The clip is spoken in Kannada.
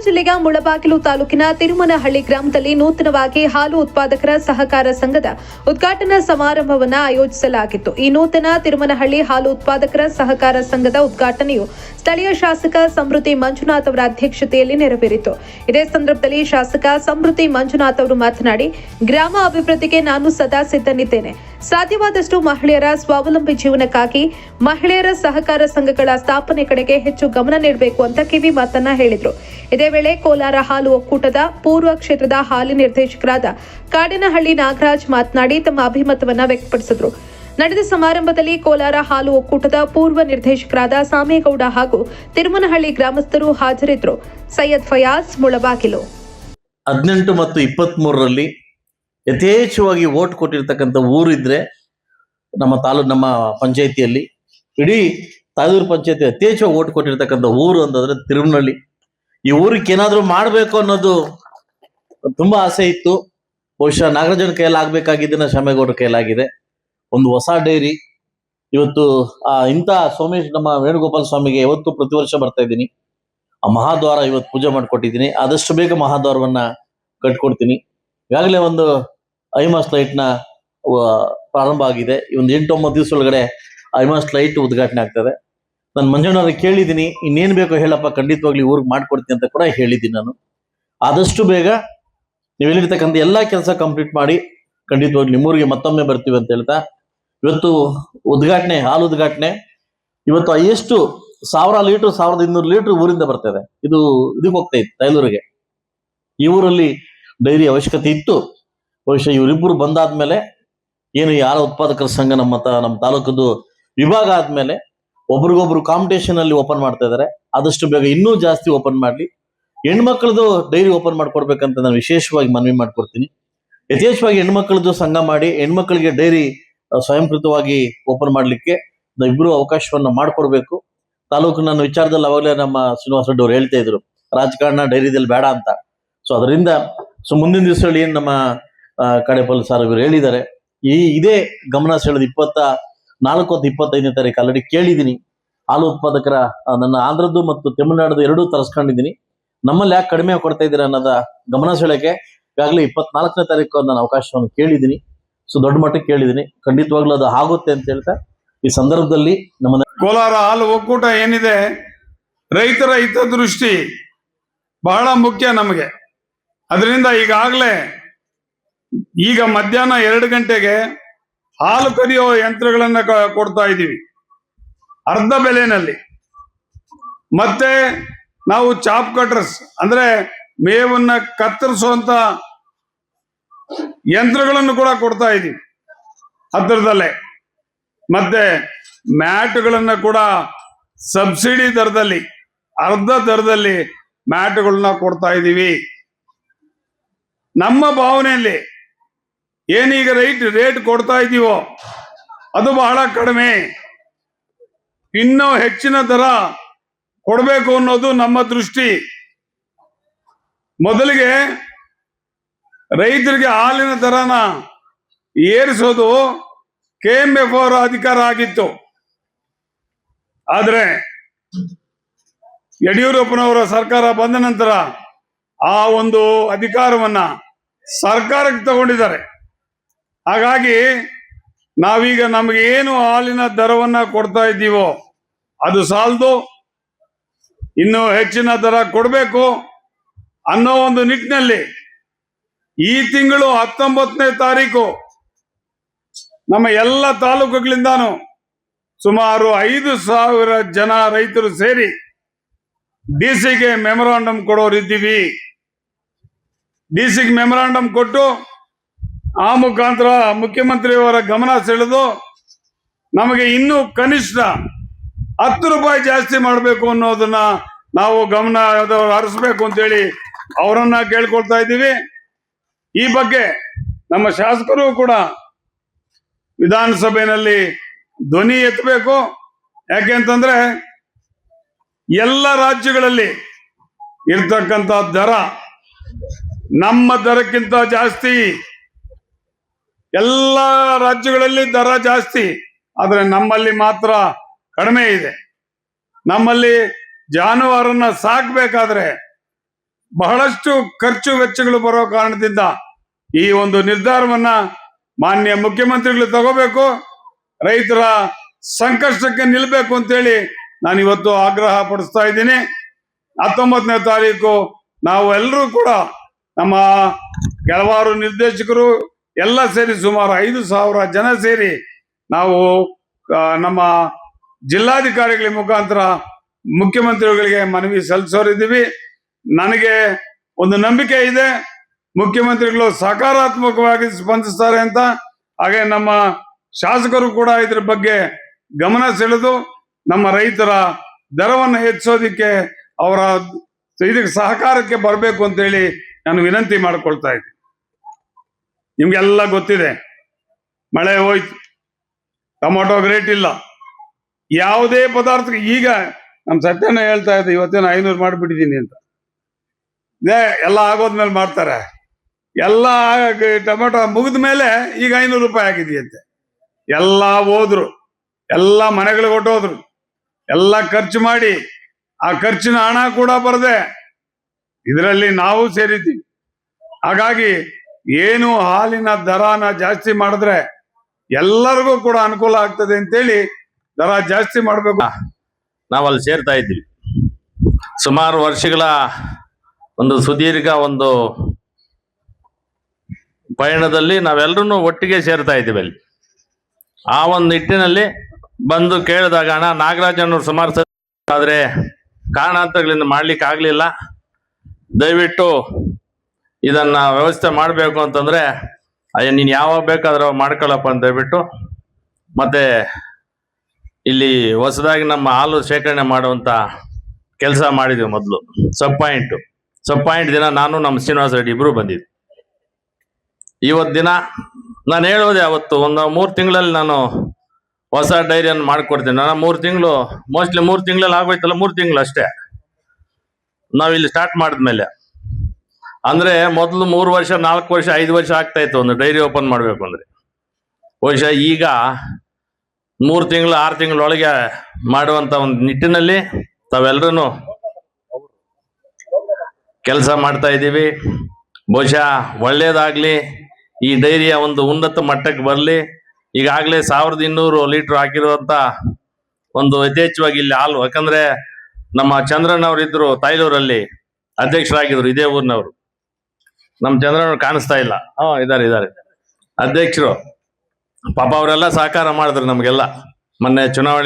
ಜಿಲ್ಲೆಯ ಮುಳಬಾಗಿಲು ತಾಲೂಕಿನ ತಿರುಮನಹಳ್ಳಿ ಗ್ರಾಮದಲ್ಲಿ ನೂತನವಾಗಿ ಹಾಲು ಉತ್ಪಾದಕರ ಸಹಕಾರ ಸಂಘದ ಉದ್ಘಾಟನಾ ಸಮಾರಂಭವನ್ನು ಆಯೋಜಿಸಲಾಗಿತ್ತು. ಈ ನೂತನ ತಿರುಮನಹಳ್ಳಿ ಹಾಲು ಉತ್ಪಾದಕರ ಸಹಕಾರ ಸಂಘದ ಉದ್ಘಾಟನೆಯು ಸ್ಥಳೀಯ ಶಾಸಕ ಸಮೃದ್ಧಿ ಮಂಜುನಾಥ್ ಅವರ ಅಧ್ಯಕ್ಷತೆಯಲ್ಲಿ ನೆರವೇರಿತು. ಇದೇ ಸಂದರ್ಭದಲ್ಲಿ ಶಾಸಕ ಸಮೃದ್ಧಿ ಮಂಜುನಾಥ್ ಅವರು ಮಾತನಾಡಿ, ಗ್ರಾಮ ಅಭಿವೃದ್ಧಿಗೆ ನಾನು ಸದಾ ಸಿದ್ಧನಿದ್ದೇನೆ. ಸಾಧ್ಯವಾದಷ್ಟು ಮಹಿಳೆಯರ ಸ್ವಾವಲಂಬಿ ಜೀವನಕ್ಕಾಗಿ ಮಹಿಳೆಯರ ಸಹಕಾರ ಸಂಘಗಳ ಸ್ಥಾಪನೆ ಕಡೆಗೆ ಹೆಚ್ಚು ಗಮನ ನೀಡಬೇಕು ಅಂತ ಕಿವಿ ಮಾತನ್ನ ಹೇಳಿದರು. ಇದೇ ವೇಳೆ ಕೋಲಾರ ಹಾಲು ಒಕ್ಕೂಟದ ಪೂರ್ವ ಕ್ಷೇತ್ರದ ಹಾಲಿ ನಿರ್ದೇಶಕರಾದ ಕಾಡೇನಹಳ್ಳಿ ನಾಗರಾಜ್ ಮಾತನಾಡಿ ತಮ್ಮ ಅಭಿಮತವನ್ನ ವ್ಯಕ್ತಪಡಿಸಿದರು. ನಡೆದ ಸಮಾರಂಭದಲ್ಲಿ ಕೋಲಾರ ಹಾಲು ಒಕ್ಕೂಟದ ಪೂರ್ವ ನಿರ್ದೇಶಕರಾದ ಸಾಮೇಗೌಡ ಹಾಗೂ ತಿರುಮನಹಳ್ಳಿ ಗ್ರಾಮಸ್ಥರು ಹಾಜರಿದ್ದರು. ಸೈಯದ್ ಫಯಾಜ್, ಮುಳಬಾಗಿಲು. 18 ಮತ್ತು 23ರಲ್ಲಿ ಯಥೇಚ್ಛವಾಗಿ ವೋಟ್ ಕೊಟ್ಟಿರ್ತಕ್ಕಂಥ ಊರಿದ್ರೆ ನಮ್ಮ ಪಂಚಾಯಿತಿಯಲ್ಲಿ ಇಡೀ ತಾಲೂರು ಪಂಚಾಯತಿ ಯಥೇಚ್ಛವಾಗಿ ವೋಟ್ ಕೊಟ್ಟಿರ್ತಕ್ಕಂಥ ಊರು ಅಂತಂದ್ರೆ ತಿರುಮನಹಳ್ಳಿ. ಈ ಊರಿಗೆ ಏನಾದರೂ ಮಾಡಬೇಕು ಅನ್ನೋದು ತುಂಬಾ ಆಸೆ ಇತ್ತು. ಬಹುಶಃ ನಾಗರಾಜನ ಕೈಯಲ್ಲಿ ಆಗ್ಬೇಕಾಗಿದ್ದನ್ನ ಶಾಮೇಗೌಡರ ಕೈಲಾಗಿದೆ. ಒಂದು ಹೊಸ ಡೈರಿ ಇವತ್ತು ಇಂಥ ಸೋಮೇಶ್ ನಮ್ಮ ವೇಣುಗೋಪಾಲ ಸ್ವಾಮಿಗೆ ಯಾವತ್ತು ಪ್ರತಿ ವರ್ಷ ಬರ್ತಾ ಇದ್ದೀನಿ. ಆ ಮಹಾದ್ವಾರ ಇವತ್ತು ಪೂಜೆ ಮಾಡಿಕೊಟ್ಟಿದ್ದೀನಿ. ಆದಷ್ಟು ಬೇಗ ಮಹಾದ್ವಾರವನ್ನ ಕಟ್ಕೊಡ್ತೀನಿ. ಈಗಾಗಲೇ ಒಂದು ಐಮಾಸ್ ಲೈಟ್ನ ಪ್ರಾರಂಭ ಆಗಿದೆ. ಈ ಒಂದು 8-9 ದಿವಸ ಒಳಗಡೆ ಐಮಾಸ್ ಲೈಟ್ ಉದ್ಘಾಟನೆ ಆಗ್ತದೆ. ನಾನು ಮಂಜಣ್ಣವ್ರಿಗೆ ಕೇಳಿದ್ದೀನಿ, ಇನ್ನೇನು ಬೇಕೋ ಹೇಳಪ್ಪ, ಖಂಡಿತವಾಗ್ಲಿ ಊರಿಗೆ ಮಾಡ್ಕೊಡ್ತೀನಿ ಅಂತ ಕೂಡ ಹೇಳಿದ್ದೀನಿ. ನಾನು ಆದಷ್ಟು ಬೇಗ ನೀವು ಹೇಳಿರ್ತಕ್ಕಂಥ ಎಲ್ಲ ಕೆಲಸ ಕಂಪ್ಲೀಟ್ ಮಾಡಿ ಖಂಡಿತವಾಗ್ಲಿ ನಿಮ್ಮೂರಿಗೆ ಮತ್ತೊಮ್ಮೆ ಬರ್ತೀವಿ ಅಂತ ಹೇಳ್ತಾ, ಇವತ್ತು ಉದ್ಘಾಟನೆ, ಹಾಲು ಉದ್ಘಾಟನೆ ಇವತ್ತು ಎಷ್ಟು 1000 ಲೀಟರ್ 1200 ಲೀಟರ್ ಊರಿಂದ ಬರ್ತದೆ. ಇದಕ್ಕೆ ಹೋಗ್ತಾ ಇತ್ತು ತೈಲೂರಿಗೆ. ಈ ಊರಲ್ಲಿ ಡೈರಿ ಅವಶ್ಯಕತೆ ಇತ್ತು. ಬಹುಶಃ ಇವರಿಬ್ಬರು ಬಂದಾದ್ಮೇಲೆ ಏನು ಯಾರ ಉತ್ಪಾದಕರ ಸಂಘ ನಮ್ಮ ತಾಲೂಕದ್ದು ವಿಭಾಗ ಆದ್ಮೇಲೆ ಒಬ್ರಿಗೊಬ್ರು ಕಾಂಪಿಟೇಷನ್ ಅಲ್ಲಿ ಓಪನ್ ಮಾಡ್ತಾ ಇದ್ದಾರೆ. ಆದಷ್ಟು ಬೇಗ ಇನ್ನೂ ಜಾಸ್ತಿ ಓಪನ್ ಮಾಡ್ಲಿ. ಹೆಣ್ಮಕ್ಳದು ಡೈರಿ ಓಪನ್ ಮಾಡ್ಕೊಡ್ಬೇಕಂತ ನಾನು ವಿಶೇಷವಾಗಿ ಮನವಿ ಮಾಡ್ಕೊಡ್ತೀನಿ. ಯಥೇಚ್ಛವಾಗಿ ಹೆಣ್ಮಕ್ಳದ್ದು ಸಂಘ ಮಾಡಿ ಹೆಣ್ಮಕ್ಳಿಗೆ ಡೈರಿ ಸ್ವಯಂಕೃತವಾಗಿ ಓಪನ್ ಮಾಡ್ಲಿಕ್ಕೆ ಇಬ್ರು ಅವಕಾಶವನ್ನ ಮಾಡ್ಕೊಡ್ಬೇಕು. ತಾಲೂಕಿನ ವಿಚಾರದಲ್ಲಿ ಅವಾಗಲೇ ನಮ್ಮ ಶ್ರೀನಿವಾಸ ರೆಡ್ಡಿ ಅವರು ಹೇಳ್ತಾ ಇದ್ರು, ರಾಜಕಾರಣ ಡೈರಿದಲ್ಲಿ ಬೇಡ ಅಂತ. ಸೊ ಅದರಿಂದ ಮುಂದಿನ ದಿವಸದಲ್ಲಿ ಏನು ನಮ್ಮ ಕಡೆಪಲ್ ಸರ್ ಇವರು ಹೇಳಿದ್ದಾರೆ, ಇದೇ ಗಮನ ಸೆಳೆದು 24 ಮತ್ತು 25ನೇ ತಾರೀಕು ಆಲ್ರೆಡಿ ಕೇಳಿದ್ದೀನಿ. ಹಾಲು ಉತ್ಪಾದಕರ ನನ್ನ ಆಂಧ್ರದ್ದು ಮತ್ತು ತಮಿಳುನಾಡದು ಎರಡೂ ತರಿಸ್ಕೊಂಡಿದ್ದೀನಿ. ನಮ್ಮಲ್ಲಿ ಯಾಕೆ ಕಡಿಮೆ ಕೊಡ್ತಾ ಇದ್ದೀರಾ ಅನ್ನೋದ ಗಮನ ಸೆಳೆಗೆ ಈಗಾಗಲೇ 24ನೇ ತಾರೀಕು ನಾನು ಅವಕಾಶವನ್ನು ಕೇಳಿದ್ದೀನಿ. ಸೊ ದೊಡ್ಡ ಮಟ್ಟಕ್ಕೆ ಕೇಳಿದ್ದೀನಿ. ಖಂಡಿತವಾಗ್ಲೂ ಅದು ಆಗುತ್ತೆ ಅಂತ ಹೇಳ್ತಾ ಈ ಸಂದರ್ಭದಲ್ಲಿ ನಮ್ಮ ಕೋಲಾರ ಹಾಲು ಒಕ್ಕೂಟ ಏನಿದೆ, ರೈತರ ಹಿತದೃಷ್ಟಿ ಬಹಳ ಮುಖ್ಯ ನಮಗೆ. ಅದರಿಂದ ಈಗಾಗಲೇ ಈಗ ಮಧ್ಯಾಹ್ನ 2 ಗಂಟೆಗೆ ಹಾಲು ಕರಿಯೋ ಯಂತ್ರಗಳನ್ನ ಕೊಡ್ತಾ ಇದ್ದೀವಿ ಅರ್ಧ ಬೆಲೆನಲ್ಲಿ. ಮತ್ತೆ ನಾವು ಚಾಪ್ ಕಟರ್ಸ್ ಅಂದ್ರೆ ಮೇವನ್ನ ಕತ್ತರಿಸುವಂತ ಯಂತ್ರಗಳನ್ನು ಕೂಡ ಕೊಡ್ತಾ ಇದ್ದೀವಿ ಹತ್ತಿರದಲ್ಲೇ. ಮತ್ತೆ ಮ್ಯಾಟ್ಗಳನ್ನ ಕೂಡ ಸಬ್ಸಿಡಿ ದರದಲ್ಲಿ, ಅರ್ಧ ದರದಲ್ಲಿ ಮ್ಯಾಟ್ಗಳನ್ನ ಕೊಡ್ತಾ ಇದ್ದೀವಿ. ನಮ್ಮ ಭಾವನೆಯಲ್ಲಿ ಏನೀಗ ರೇಟ್ ಕೊಡ್ತಾ ಇದ್ದೀವೋ ಅದು ಬಹಳ ಕಡಿಮೆ. ಇನ್ನೂ ಹೆಚ್ಚಿನ ದರ ಕೊಡಬೇಕು ಅನ್ನೋದು ನಮ್ಮ ದೃಷ್ಟಿ. ಮೊದಲಿಗೆ ರೈತರಿಗೆ ಹಾಲಿನ ದರನ ಏರಿಸೋದು KMF ಅವರ ಅಧಿಕಾರ ಆಗಿತ್ತು. ಆದ್ರೆ ಯಡಿಯೂರಪ್ಪನವರ ಸರ್ಕಾರ ಬಂದ ನಂತರ ಆ ಒಂದು ಅಧಿಕಾರವನ್ನ ಸರ್ಕಾರಕ್ಕೆ ತಗೊಂಡಿದ್ದಾರೆ. ಹಾಗಾಗಿ ನಾವೀಗ ನಮಗೆ ಏನು ಹಾಲಿನ ದರವನ್ನ ಕೊಡ್ತಾ ಇದ್ದೀವೋ ಅದು ಸಾಲದು, ಇನ್ನು ಹೆಚ್ಚಿನ ದರ ಕೊಡಬೇಕು ಅನ್ನೋ ಒಂದು ನಿಟ್ಟಿನಲ್ಲಿ ಈ ತಿಂಗಳು 19ನೇ ತಾರೀಕು ನಮ್ಮ ಎಲ್ಲ ತಾಲೂಕುಗಳಿಂದಾನು ಸುಮಾರು 5,000 ಜನ ರೈತರು ಸೇರಿ DC-ಗೆ ಮೆಮೊರಾಂಡಮ್ ಕೊಡೋರಿದ್ದೀವಿ. DC-ಗೆ ಮೆಮೊರಾಂಡಮ್ ಕೊಟ್ಟು ಆ ಮುಖಾಂತರ ಮುಖ್ಯಮಂತ್ರಿಯವರ ಗಮನ ಸೆಳೆದು ನಮಗೆ ಇನ್ನೂ ಕನಿಷ್ಠ 10 ರೂಪಾಯಿ ಜಾಸ್ತಿ ಮಾಡಬೇಕು ಅನ್ನೋದನ್ನ ನಾವು ಗಮನ ಹರಿಸಬೇಕು ಅಂತೇಳಿ ಅವರನ್ನ ಕೇಳ್ಕೊಳ್ತಾ ಇದ್ದೀವಿ. ಈ ಬಗ್ಗೆ ನಮ್ಮ ಶಾಸಕರು ಕೂಡ ವಿಧಾನಸಭೆಯಲ್ಲಿ ಧ್ವನಿ ಎತ್ತಬೇಕು. ಯಾಕೆಂತಂದ್ರೆ ಎಲ್ಲ ರಾಜ್ಯಗಳಲ್ಲಿ ಇರ್ತಕ್ಕಂಥ ದರ ನಮ್ಮ ದರಕ್ಕಿಂತ ಜಾಸ್ತಿ. ಎಲ್ಲ ರಾಜ್ಯಗಳಲ್ಲಿ ದರ ಜಾಸ್ತಿ, ಆದ್ರೆ ನಮ್ಮಲ್ಲಿ ಮಾತ್ರ ಕಡಿಮೆ ಇದೆ. ನಮ್ಮಲ್ಲಿ ಜಾನುವಾರನ್ನ ಸಾಕಬೇಕಾದ್ರೆ ಬಹಳಷ್ಟು ಖರ್ಚು ವೆಚ್ಚಗಳು ಬರೋ ಕಾರಣದಿಂದ ಈ ಒಂದು ನಿರ್ಧಾರವನ್ನ ಮಾನ್ಯ ಮುಖ್ಯಮಂತ್ರಿಗಳು ತಗೋಬೇಕು, ರೈತರ ಸಂಕಷ್ಟಕ್ಕೆ ನಿಲ್ಬೇಕು ಅಂತೇಳಿ ನಾನು ಇವತ್ತು ಆಗ್ರಹ ಪಡಿಸ್ತಾ ಇದ್ದೀನಿ. 19ನೇ ತಾರೀಕು ನಾವು ಎಲ್ಲರೂ ಕೂಡ ನಮ್ಮ ಕೆಲವಾರು ನಿರ್ದೇಶಕರು ಎಲ್ಲ ಸೇರಿ ಸುಮಾರು 5,000 ಜನ ಸೇರಿ ನಾವು ನಮ್ಮ ಜಿಲ್ಲಾಧಿಕಾರಿಗಳ ಮುಖಾಂತರ ಮುಖ್ಯಮಂತ್ರಿಗಳಿಗೆ ಮನವಿ ಸಲ್ಲಿಸೋರಿದ್ದೀವಿ. ನನಗೆ ಒಂದು ನಂಬಿಕೆ ಇದೆ, ಮುಖ್ಯಮಂತ್ರಿಗಳು ಸಕಾರಾತ್ಮಕವಾಗಿ ಸ್ಪಂದಿಸ್ತಾರೆ ಅಂತ. ಹಾಗೆ ನಮ್ಮ ಶಾಸಕರು ಕೂಡ ಇದ್ರ ಬಗ್ಗೆ ಗಮನ ಸೆಳೆದು ನಮ್ಮ ರೈತರ ದರವನ್ನು ಹೆಚ್ಚಿಸೋದಿಕ್ಕೆ ಅವರ ಇದಕ್ಕೆ ಸಹಕಾರಕ್ಕೆ ಬರಬೇಕು ಅಂತೇಳಿ ನಾನು ವಿನಂತಿ ಮಾಡಿಕೊಳ್ತಾ ಇದ್ದೀನಿ. ನಿಮ್ಗೆಲ್ಲ ಗೊತ್ತಿದೆ, ಮಳೆ ಹೋಯ್ತು, ಟೊಮೊಟೊ ರೇಟ್ ಇಲ್ಲ, ಯಾವುದೇ ಪದಾರ್ಥಕ್ಕೆ ಈಗ ನಮ್ಮ ಸತ್ಯನ ಹೇಳ್ತಾ ಇದ್ದೆ ಇವತ್ತೇನು 500 ಮಾಡಿಬಿಟ್ಟಿದ್ದೀನಿ ಅಂತ. ಇದೇ ಎಲ್ಲ ಆಗೋದ್ಮೇಲೆ ಮಾಡ್ತಾರೆ, ಎಲ್ಲ ಟೊಮೆಟೊ ಮುಗಿದ ಮೇಲೆ ಈಗ 500 ರೂಪಾಯಿ ಆಗಿದೆಯಂತೆ. ಎಲ್ಲ ಹೋದ್ರು, ಎಲ್ಲ ಮನೆಗಳಿಗೆ ಹೊಟ್ಟೋದ್ರು, ಎಲ್ಲ ಖರ್ಚು ಮಾಡಿ ಆ ಖರ್ಚಿನ ಹಣ ಕೂಡ ಬರದೆ ಇದರಲ್ಲಿ ನಾವು ಸೇರಿದ್ದೀವಿ. ಹಾಗಾಗಿ ಏನು ಹಾಲಿನ ದರನ ಜಾಸ್ತಿ ಮಾಡಿದ್ರೆ ಎಲ್ಲರಿಗೂ ಕೂಡ ಅನುಕೂಲ ಆಗ್ತದೆ ಅಂತೇಳಿ ದರ ಜಾಸ್ತಿ ಮಾಡಬೇಕು. ನಾವಲ್ಲಿ ಸೇರ್ತಾ ಇದ್ದೀವಿ. ಸುಮಾರು ವರ್ಷಗಳ ಒಂದು ಸುದೀರ್ಘ ಒಂದು ಪಯಣದಲ್ಲಿ ನಾವೆಲ್ಲರೂ ಒಟ್ಟಿಗೆ ಸೇರ್ತಾ ಇದ್ದೀವಿ. ಅಲ್ಲಿ ಆ ಒಂದು ನಿಟ್ಟಿನಲ್ಲಿ ಬಂದು ಕೇಳಿದಾಗ ಅಣ್ಣ ನಾಗರಾಜನವ್ರು ಸುಮಾರು ಸಲ ಆದರೆ ಕಾರಣಾಂತರಗಳಿಂದ ಮಾಡ್ಲಿಕ್ಕೆ ಆಗ್ಲಿಲ್ಲ, ದಯವಿಟ್ಟು ಇದನ್ನ ವ್ಯವಸ್ಥೆ ಮಾಡಬೇಕು ಅಂತಂದ್ರೆ ಅಯ್ಯ ನೀನು ಯಾವಾಗ ಬೇಕಾದ್ರೆ ಮಾಡ್ಕೊಳ್ಳಪ್ಪ ಅಂತ ಹೇಳ್ಬಿಟ್ಟು ಮತ್ತೆ ಇಲ್ಲಿ ಹೊಸದಾಗಿ ನಮ್ಮ ಹಾಲು ಶೇಖರಣೆ ಮಾಡುವಂತ ಕೆಲಸ ಮಾಡಿದ್ವಿ. ಮೊದಲು ಸಬ್ ಪಾಯಿಂಟ್ ದಿನ ನಾನು ನಮ್ಮ ಶ್ರೀನಿವಾಸ ರೆಡ್ಡಿ ಇಬ್ರು ಬಂದಿದ್ವಿ. ಇವತ್ತು ದಿನ ನಾನು ಹೇಳೋದೆ, ಅವತ್ತು ಒಂದು 3 ತಿಂಗಳಲ್ಲಿ ನಾನು ಹೊಸ ಡೈರಿಯನ್ನು ಮಾಡಿಕೊಡ್ತೀನಿ. ನಾನು 3 ತಿಂಗಳು ಮೋಸ್ಟ್ಲಿ 3 ತಿಂಗಳಲ್ಲಿ ಆಗೋಯ್ತಲ್ಲ, 3 ತಿಂಗಳು ಅಷ್ಟೇ ನಾವಿಲ್ಲಿ ಸ್ಟಾರ್ಟ್ ಮಾಡಿದ್ಮೇಲೆ. ಅಂದ್ರೆ ಮೊದಲು 3 ವರ್ಷ 4 ವರ್ಷ 5 ವರ್ಷ ಆಗ್ತಾ ಇತ್ತು ಒಂದು ಡೈರಿ ಓಪನ್ ಮಾಡಬೇಕು ಅಂದ್ರೆ. ಬಹುಶಃ ಈಗ 3 ತಿಂಗಳು 6 ತಿಂಗಳೊಳಗೆ ಮಾಡುವಂತ ಒಂದು ನಿಟ್ಟಿನಲ್ಲಿ ತಾವೆಲ್ಲರೂ ಕೆಲಸ ಮಾಡ್ತಾ ಇದ್ದೀವಿ. ಬಹುಶಃ ಒಳ್ಳೇದಾಗ್ಲಿ, ಈ ಡೈರಿಯ ಒಂದು ಉನ್ನತ ಮಟ್ಟಕ್ಕೆ ಬರಲಿ. ಈಗಾಗಲೇ 1200 ಲೀಟರ್ ಹಾಕಿರುವಂತ ಒಂದು ಯಥೇಚ್ಛವಾಗಿ ಇಲ್ಲಿ ಹಾಲು, ಯಾಕಂದ್ರೆ ನಮ್ಮ ಚಂದ್ರನವ್ರು ಇದ್ರು ತಾಯ್ಲೂರಲ್ಲಿ ಅಧ್ಯಕ್ಷರಾಗಿದ್ರು, ಇದೇ ಊರಿನವರು. ನಮ್ಮ ಚಂದ್ರನವ್ರು ಕಾಣಿಸ್ತಾ ಇಲ್ಲ, ಇದಾರೆ ಅಧ್ಯಕ್ಷರು. ಪಾಪ ಅವರೆಲ್ಲ ಸಹಕಾರ ಮಾಡಿದ್ರು ನಮ್ಗೆಲ್ಲ ಮೊನ್ನೆ ಚುನಾವಣೆ